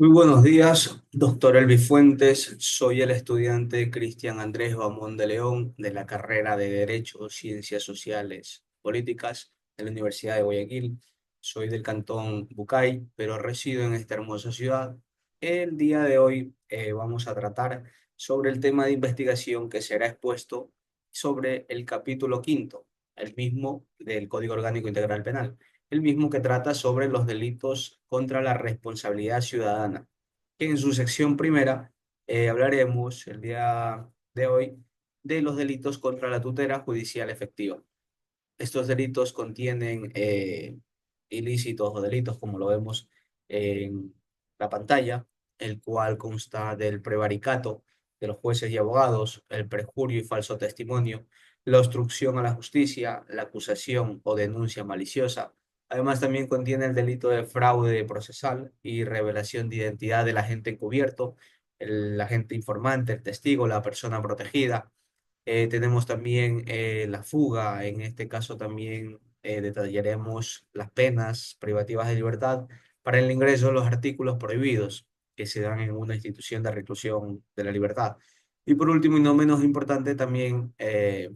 Muy buenos días, doctor Elvis Fuentes. Soy el estudiante Cristian Andrés Bamón de León de la carrera de Derecho, Ciencias Sociales, Políticas de la Universidad de Guayaquil. Soy del cantón Bucay, pero resido en esta hermosa ciudad. El día de hoy vamos a tratar sobre el tema de investigación que será expuesto sobre el capítulo quinto, el mismo del Código Orgánico Integral Penal, el mismo que trata sobre los delitos contra la responsabilidad ciudadana. En su sección primera hablaremos el día de hoy de los delitos contra la tutela judicial efectiva. Estos delitos contienen ilícitos o delitos, como lo vemos en la pantalla, el cual consta del prevaricato de los jueces y abogados, el perjurio y falso testimonio, la obstrucción a la justicia, la acusación o denuncia maliciosa. Además, también contiene el delito de fraude procesal y revelación de identidad del agente encubierto, el agente informante, el testigo, la persona protegida. Tenemos también la fuga. En este caso también detallaremos las penas privativas de libertad para el ingreso de los artículos prohibidos que se dan en una institución de reclusión de la libertad. Y por último, y no menos importante, también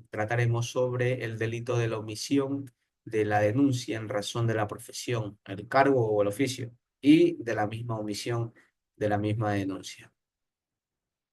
trataremos sobre el delito de la omisión de la denuncia en razón de la profesión, el cargo o el oficio, y de la misma omisión de la misma denuncia.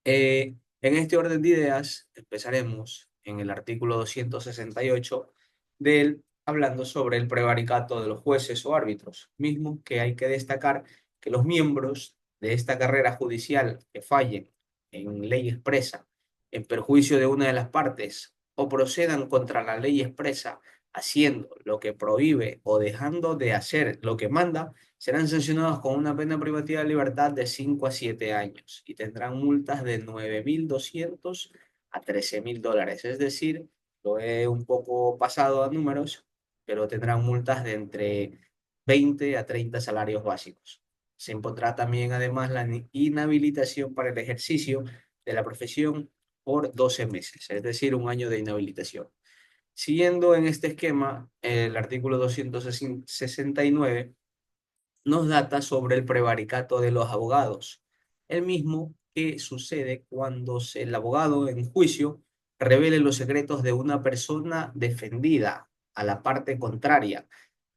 En este orden de ideas, empezaremos en el artículo 268 del hablando sobre el prevaricato de los jueces o árbitros, mismo que hay que destacar que los miembros de esta carrera judicial que fallen en ley expresa en perjuicio de una de las partes o procedan contra la ley expresa haciendo lo que prohíbe o dejando de hacer lo que manda, serán sancionados con una pena privativa de libertad de 5 a 7 años y tendrán multas de 9.200 a 13.000 dólares. Es decir, lo he un poco pasado a números, pero tendrán multas de entre 20 a 30 salarios básicos. Se impondrá también, además, la inhabilitación para el ejercicio de la profesión por 12 meses, es decir, un año de inhabilitación. Siguiendo en este esquema, el artículo 269 nos data sobre el prevaricato de los abogados, el mismo que sucede cuando el abogado en juicio revele los secretos de una persona defendida a la parte contraria,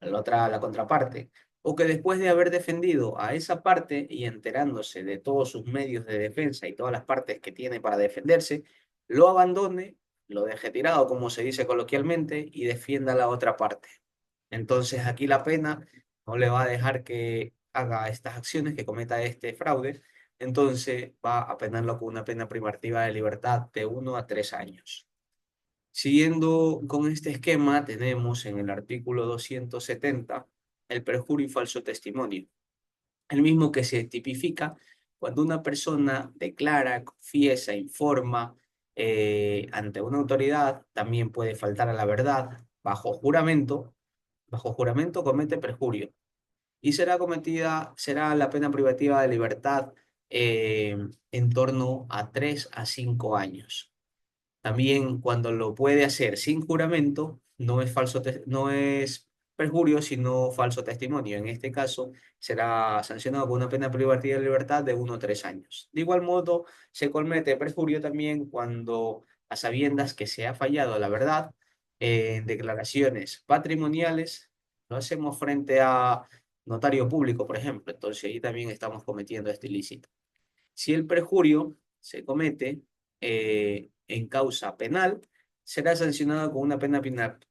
a la contraparte, o que después de haber defendido a esa parte y enterándose de todos sus medios de defensa y todas las partes que tiene para defenderse, lo abandone, lo deje tirado, como se dice coloquialmente, y defienda a la otra parte. Entonces aquí la pena no le va a dejar que haga estas acciones, que cometa este fraude, entonces va a penarlo con una pena privativa de libertad de 1 a 3 años. Siguiendo con este esquema, tenemos en el artículo 270 el perjurio y falso testimonio, el mismo que se tipifica cuando una persona declara, confiesa, informa ante una autoridad, también puede faltar a la verdad bajo juramento comete perjurio y será la pena privativa de libertad en torno a 3 a 5 años. También cuando lo puede hacer sin juramento, no es perjurio, sino falso testimonio. En este caso, será sancionado con una pena privativa de libertad de 1 a 3 años. De igual modo, se comete perjurio también cuando, a sabiendas que se ha fallado la verdad, en declaraciones patrimoniales, lo hacemos frente a notario público, por ejemplo. Entonces, ahí también estamos cometiendo este ilícito. Si el perjurio se comete en causa penal, será sancionado con una pena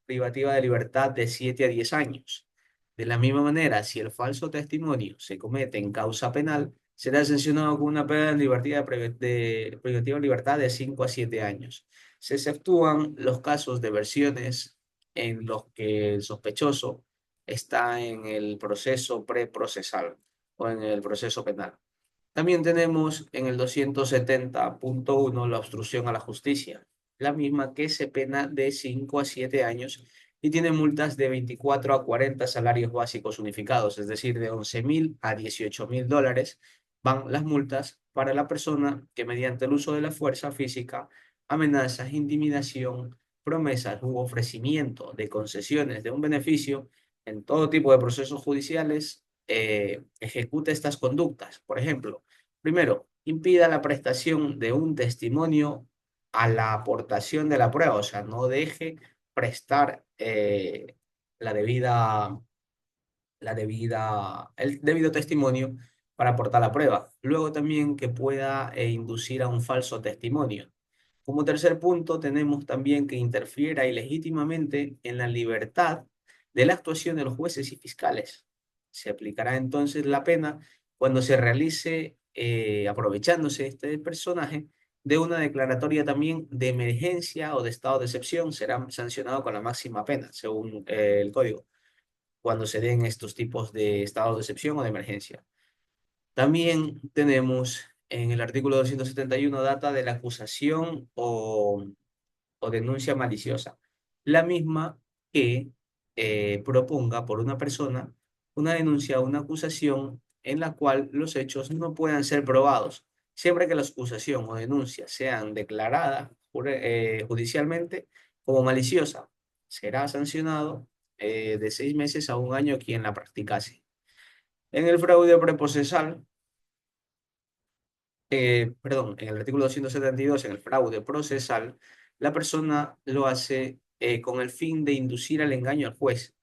privativa de libertad de 7 a 10 años. De la misma manera, si el falso testimonio se comete en causa penal, será sancionado con una pena de privativa de libertad de 5 a 7 años. Se exceptúan los casos de versiones en los que el sospechoso está en el proceso preprocesal o en el proceso penal. También tenemos en el 270.1 la obstrucción a la justicia, la misma que se pena de 5 a 7 años y tiene multas de 24 a 40 salarios básicos unificados, es decir, de 11.000 a 18.000 dólares van las multas para la persona que mediante el uso de la fuerza física, amenazas, intimidación, promesas u ofrecimiento de concesiones de un beneficio en todo tipo de procesos judiciales ejecute estas conductas. Por ejemplo, primero, impida la prestación de un testimonio a la aportación de la prueba, o sea, no deje prestar el debido testimonio para aportar la prueba. Luego también que pueda inducir a un falso testimonio. Como tercer punto, tenemos también que interfiera ilegítimamente en la libertad de la actuación de los jueces y fiscales. Se aplicará entonces la pena cuando se realice, aprovechándose este personaje, de una declaratoria también de emergencia o de estado de excepción, será sancionado con la máxima pena, según el código, cuando se den estos tipos de estados de excepción o de emergencia. También tenemos en el artículo 271 data de la acusación o denuncia maliciosa, la misma que proponga por una persona una denuncia o una acusación en la cual los hechos no puedan ser probados, siempre que la acusación o denuncia sean declaradas judicialmente como maliciosa. Será sancionado de 6 meses a un año quien la practicase. En el fraude preprocesal, perdón, en el artículo 272, en el fraude procesal, la persona lo hace con el fin de inducir al engaño al juez,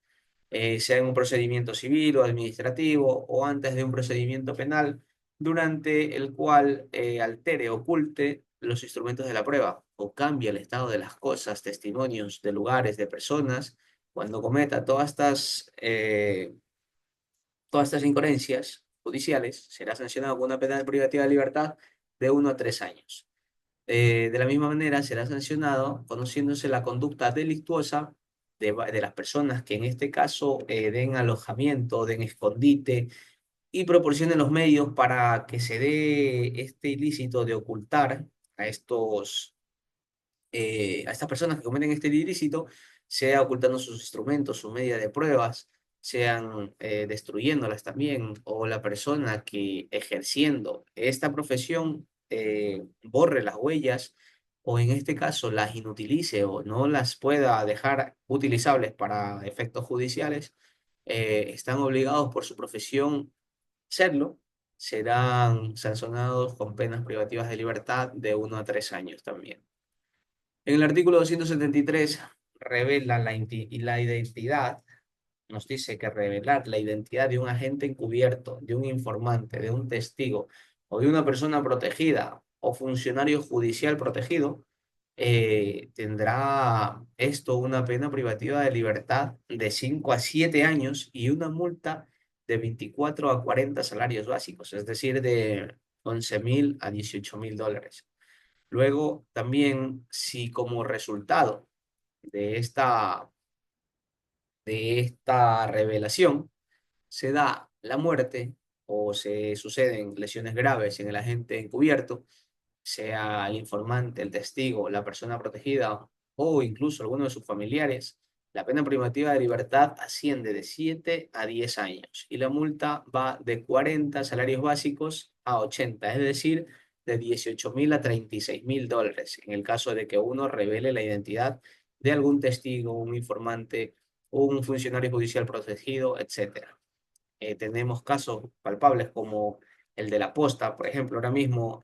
sea en un procedimiento civil o administrativo o antes de un procedimiento penal, durante el cual altere, oculte los instrumentos de la prueba o cambie el estado de las cosas, testimonios de lugares, de personas, cuando cometa todas estas incoherencias judiciales, será sancionado con una pena privativa de libertad de 1 a 3 años. De la misma manera, será sancionado conociéndose la conducta delictuosa de las personas que en este caso den alojamiento, den escondite y proporcionen los medios para que se dé este ilícito de ocultar a a estas personas que cometen este ilícito, sea ocultando sus instrumentos, su media de pruebas, sean destruyéndolas también, o la persona que ejerciendo esta profesión borre las huellas, o en este caso las inutilice o no las pueda dejar utilizables para efectos judiciales, están obligados por su profesión a hacerlo, serán sancionados con penas privativas de libertad de 1 a 3 años también. En el artículo 273 revela la identidad, nos dice que revelar la identidad de un agente encubierto, de un informante, de un testigo o de una persona protegida o funcionario judicial protegido, tendrá esto una pena privativa de libertad de 5 a 7 años y una multa de 24 a 40 salarios básicos, es decir, de 11.000 a 18.000 dólares. Luego, también, si como resultado de esta revelación se da la muerte o se suceden lesiones graves en el agente encubierto, sea el informante, el testigo, la persona protegida o incluso alguno de sus familiares, la pena privativa de libertad asciende de 7 a 10 años y la multa va de 40 salarios básicos a 80, es decir, de 18.000 a 36.000 dólares, en el caso de que uno revele la identidad de algún testigo, un informante, un funcionario judicial protegido, etcétera. Tenemos casos palpables como el de la posta, por ejemplo, ahora mismo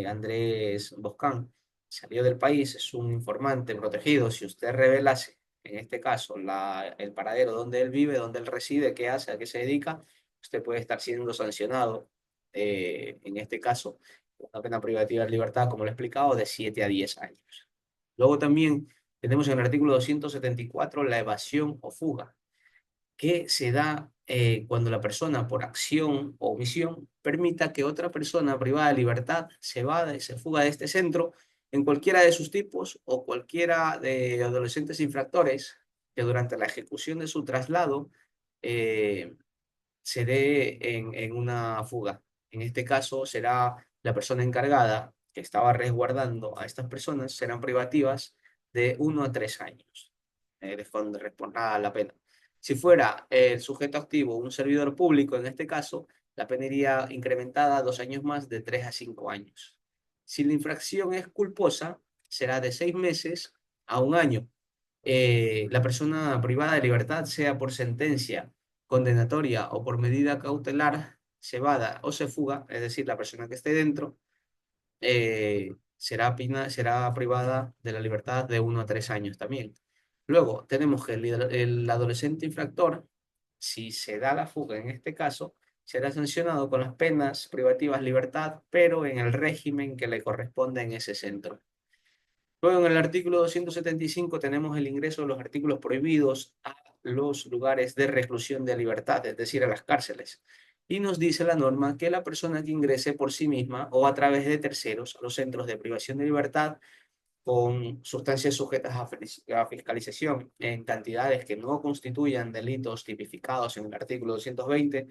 Andrés Boscán salió del país, es un informante protegido. Si usted revelase, en este caso, el paradero donde él vive, donde él reside, qué hace, a qué se dedica, usted puede estar siendo sancionado, en este caso, con una pena privativa de libertad, como lo he explicado, de 7 a 10 años. Luego también tenemos en el artículo 274 la evasión o fuga que se da cuando la persona, por acción o omisión, permita que otra persona privada de libertad se vada y se fuga de este centro en cualquiera de sus tipos o cualquiera de adolescentes infractores que durante la ejecución de su traslado eh, se dé en una fuga. En este caso será la persona encargada que estaba resguardando a estas personas, serán privativas de 1 a 3 años. Responderá la pena. Si fuera el sujeto activo un servidor público, en este caso, la pena iría incrementada a 2 años más, de 3 a 5 años. Si la infracción es culposa, será de 6 meses a un año. La persona privada de libertad, sea por sentencia condenatoria o por medida cautelar se vada o se fuga, es decir, la persona que esté dentro, será privada de la libertad de 1 a 3 años también. Luego tenemos que el adolescente infractor, si se da la fuga en este caso, será sancionado con las penas privativas de libertad, pero en el régimen que le corresponde en ese centro. Luego, en el artículo 275 tenemos el ingreso de los artículos prohibidos a los lugares de reclusión de libertad, es decir, a las cárceles. Y nos dice la norma que la persona que ingrese por sí misma o a través de terceros a los centros de privación de libertad con sustancias sujetas a fiscalización en cantidades que no constituyan delitos tipificados en el artículo 220,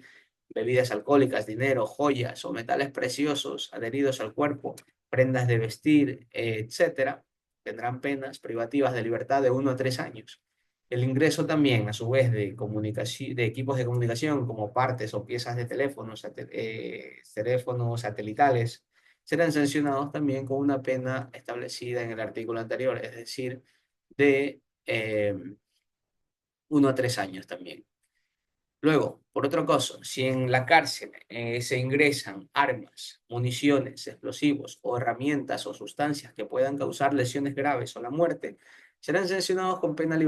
bebidas alcohólicas, dinero, joyas o metales preciosos adheridos al cuerpo, prendas de vestir, etcétera, tendrán penas privativas de libertad de 1 a 3 años. El ingreso también, a su vez, de equipos de comunicación como partes o piezas de teléfonos satelitales, serán sancionados también con una pena establecida en el artículo anterior, es decir, de 1 a 3 años también. Luego, por otro caso, si en la cárcel se ingresan armas, municiones, explosivos o herramientas o sustancias que puedan causar lesiones graves o la muerte, serán sancionados con penas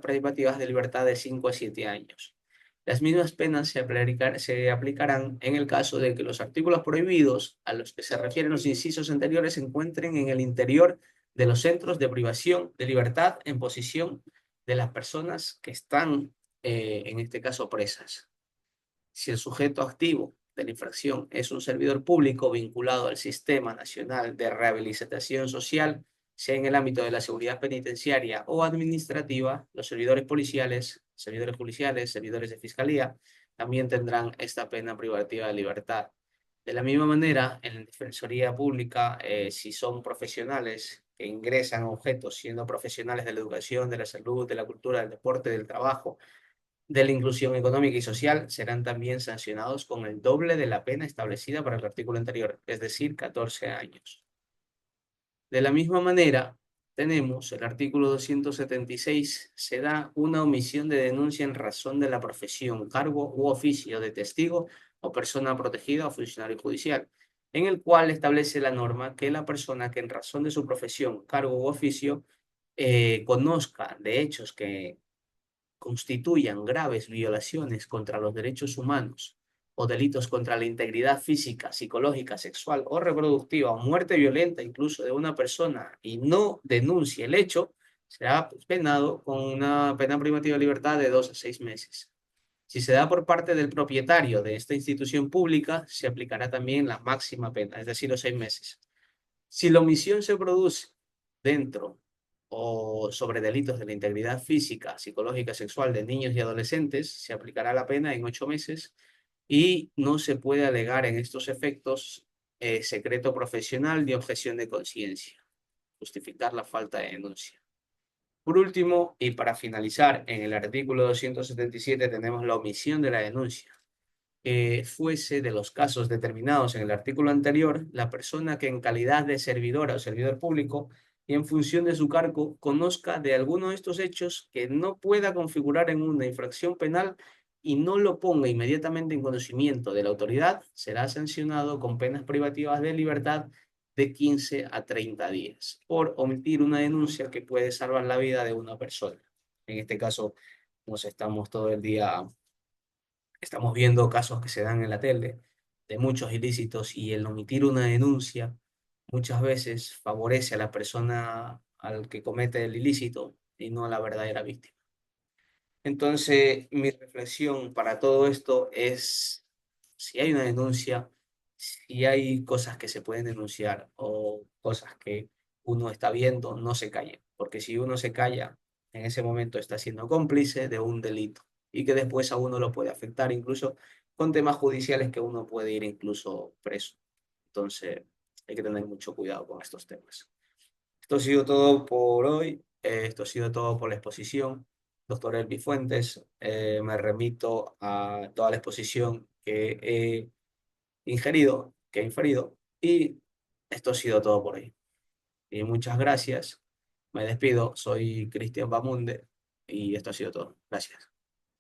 privativas de libertad de 5 a 7 años. Las mismas penas se aplicarán en el caso de que los artículos prohibidos a los que se refieren los incisos anteriores se encuentren en el interior de los centros de privación de libertad en posición de las personas que están en este caso presas. Si el sujeto activo de la infracción es un servidor público vinculado al Sistema Nacional de Rehabilitación Social, sea en el ámbito de la seguridad penitenciaria o administrativa, los servidores policiales, servidores de fiscalía, también tendrán esta pena privativa de libertad. De la misma manera, en la Defensoría Pública, si son profesionales que ingresan objetos siendo profesionales de la educación, de la salud, de la cultura, del deporte, del trabajo, de la inclusión económica y social, serán también sancionados con el doble de la pena establecida para el artículo anterior, es decir, 14 años. De la misma manera, tenemos el artículo 276, se da una omisión de denuncia en razón de la profesión, cargo u oficio de testigo o persona protegida o funcionario judicial, en el cual establece la norma que la persona que en razón de su profesión, cargo u oficio conozca de hechos que constituyan graves violaciones contra los derechos humanos o delitos contra la integridad física, psicológica, sexual o reproductiva o muerte violenta incluso de una persona y no denuncie el hecho, será penado con una pena privativa de libertad de 2 a 6 meses. Si se da por parte del propietario de esta institución pública, se aplicará también la máxima pena, es decir, los 6 meses. Si la omisión se produce dentro o sobre delitos de la integridad física, psicológica, sexual de niños y adolescentes, se aplicará la pena en 8 meses y no se puede alegar en estos efectos secreto profesional ni objeción de conciencia, justificar la falta de denuncia. Por último, y para finalizar, en el artículo 277 tenemos la omisión de la denuncia. Fuese de los casos determinados en el artículo anterior, la persona que en calidad de servidora o servidor público y en función de su cargo conozca de alguno de estos hechos que no pueda configurar en una infracción penal y no lo ponga inmediatamente en conocimiento de la autoridad, será sancionado con penas privativas de libertad de 15 a 30 días por omitir una denuncia que puede salvar la vida de una persona. En este caso, nos estamos todo el día estamos viendo casos que se dan en la tele de muchos ilícitos y el omitir una denuncia muchas veces favorece a la persona al que comete el ilícito y no a la verdadera víctima. Entonces, mi reflexión para todo esto es, si hay una denuncia, si hay cosas que se pueden denunciar o cosas que uno está viendo, no se calle, porque si uno se calla, en ese momento está siendo cómplice de un delito y que después a uno lo puede afectar incluso con temas judiciales que uno puede ir incluso preso. Entonces, hay que tener mucho cuidado con estos temas. Esto ha sido todo por hoy. Esto ha sido todo por la exposición. Doctor Elvi Fuentes, me remito a toda la exposición que he ingerido, que he inferido, y esto ha sido todo por hoy. Y muchas gracias. Me despido. Soy Cristian Bamunde y esto ha sido todo. Gracias.